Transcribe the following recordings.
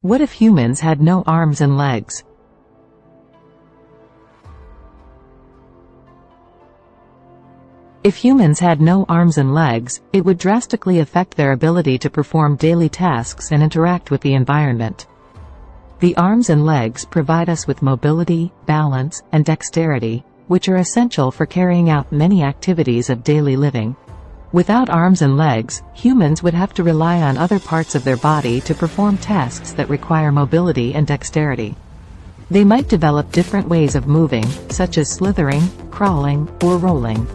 What if humans had no arms and legs? If humans had no arms and legs, it would drastically affect their ability to perform daily tasks and interact with the environment. The arms and legs provide us with mobility, balance, and dexterity, which are essential for carrying out many activities of daily living. Without arms and legs, humans would have to rely on other parts of their body to perform tasks that require mobility and dexterity. They might develop different ways of moving, such as slithering, crawling, or rolling.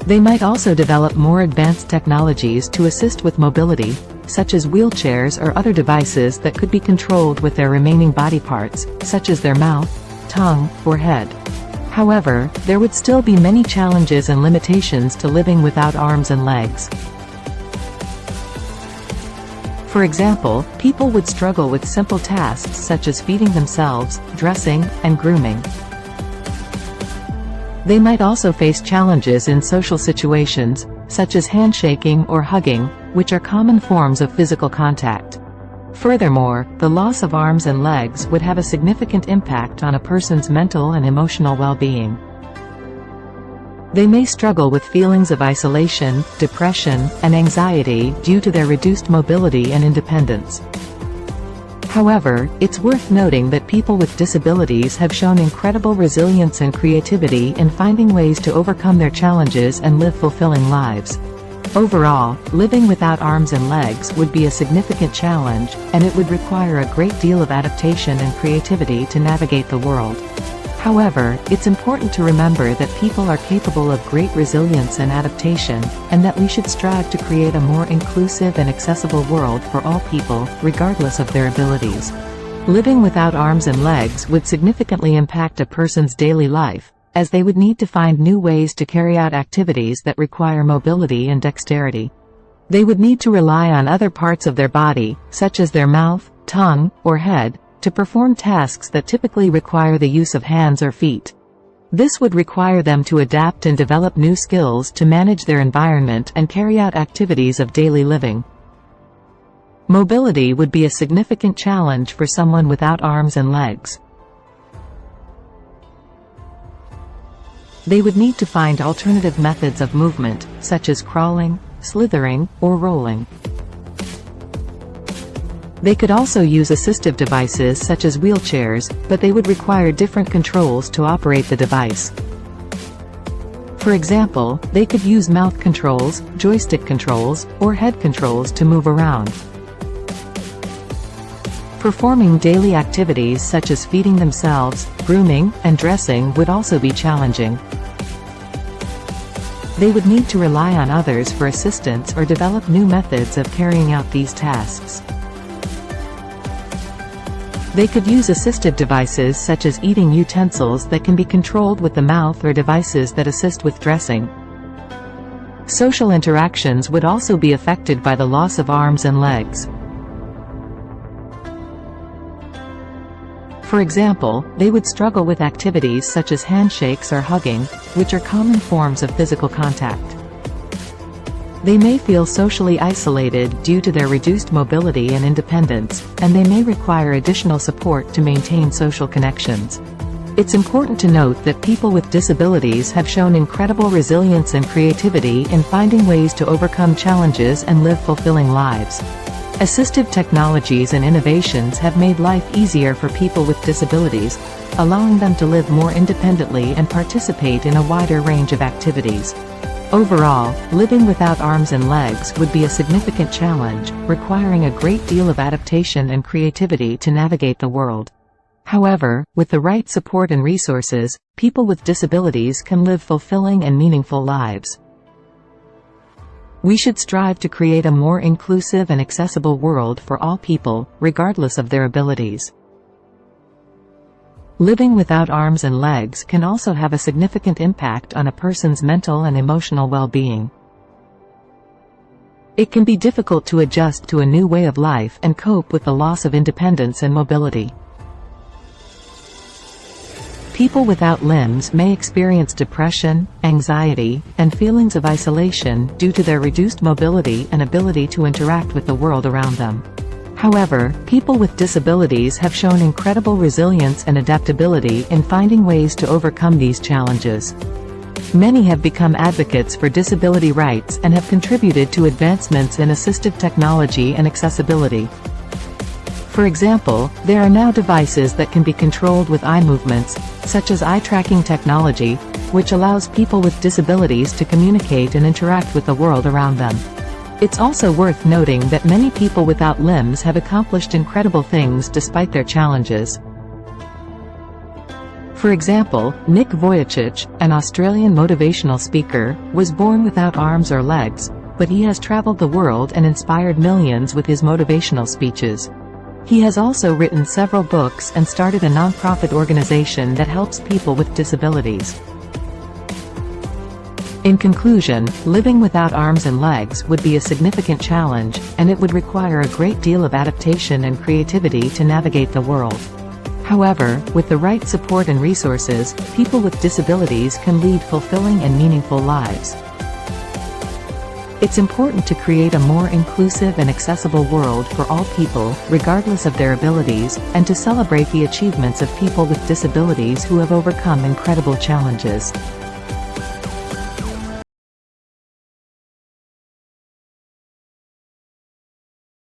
They might also develop more advanced technologies to assist with mobility, such as wheelchairs or other devices that could be controlled with their remaining body parts, such as their mouth, tongue, or head. However, there would still be many challenges and limitations to living without arms and legs. For example, people would struggle with simple tasks such as feeding themselves, dressing, and grooming. They might also face challenges in social situations, such as handshaking or hugging, which are common forms of physical contact. Furthermore, the loss of arms and legs would have a significant impact on a person's mental and emotional well-being. They may struggle with feelings of isolation, depression, and anxiety due to their reduced mobility and independence. However, it's worth noting that people with disabilities have shown incredible resilience and creativity in finding ways to overcome their challenges and live fulfilling lives. Overall, living without arms and legs would be a significant challenge, and it would require a great deal of adaptation and creativity to navigate the world. However, it's important to remember that people are capable of great resilience and adaptation, and that we should strive to create a more inclusive and accessible world for all people, regardless of their abilities. Living without arms and legs would significantly impact a person's daily life, as they would need to find new ways to carry out activities that require mobility and dexterity. They would need to rely on other parts of their body, such as their mouth, tongue, or head, to perform tasks that typically require the use of hands or feet. This would require them to adapt and develop new skills to manage their environment and carry out activities of daily living. Mobility would be a significant challenge for someone without arms and legs. They would need to find alternative methods of movement, such as crawling, slithering, or rolling. They could also use assistive devices such as wheelchairs, but they would require different controls to operate the device. For example, they could use mouth controls, joystick controls, or head controls to move around. Performing daily activities such as feeding themselves, grooming, and dressing would also be challenging. They would need to rely on others for assistance or develop new methods of carrying out these tasks. They could use assistive devices such as eating utensils that can be controlled with the mouth or devices that assist with dressing. Social interactions would also be affected by the loss of arms and legs. For example, they would struggle with activities such as handshakes or hugging, which are common forms of physical contact. They may feel socially isolated due to their reduced mobility and independence, and they may require additional support to maintain social connections. It's important to note that people with disabilities have shown incredible resilience and creativity in finding ways to overcome challenges and live fulfilling lives. Assistive technologies and innovations have made life easier for people with disabilities, allowing them to live more independently and participate in a wider range of activities. Overall, living without arms and legs would be a significant challenge, requiring a great deal of adaptation and creativity to navigate the world. However, with the right support and resources, people with disabilities can live fulfilling and meaningful lives. We should strive to create a more inclusive and accessible world for all people, regardless of their abilities. Living without arms and legs can also have a significant impact on a person's mental and emotional well-being. It can be difficult to adjust to a new way of life and cope with the loss of independence and mobility. People without limbs may experience depression, anxiety, and feelings of isolation due to their reduced mobility and ability to interact with the world around them. However, people with disabilities have shown incredible resilience and adaptability in finding ways to overcome these challenges. Many have become advocates for disability rights and have contributed to advancements in assistive technology and accessibility. For example, there are now devices that can be controlled with eye movements, such as eye tracking technology, which allows people with disabilities to communicate and interact with the world around them. It's also worth noting that many people without limbs have accomplished incredible things despite their challenges. For example, Nick Vujicic, an Australian motivational speaker, was born without arms or legs, but he has traveled the world and inspired millions with his motivational speeches. He has also written several books and started a non-profit organization that helps people with disabilities. In conclusion, living without arms and legs would be a significant challenge, and it would require a great deal of adaptation and creativity to navigate the world. However, with the right support and resources, people with disabilities can lead fulfilling and meaningful lives. It's important to create a more inclusive and accessible world for all people, regardless of their abilities, and to celebrate the achievements of people with disabilities who have overcome incredible challenges.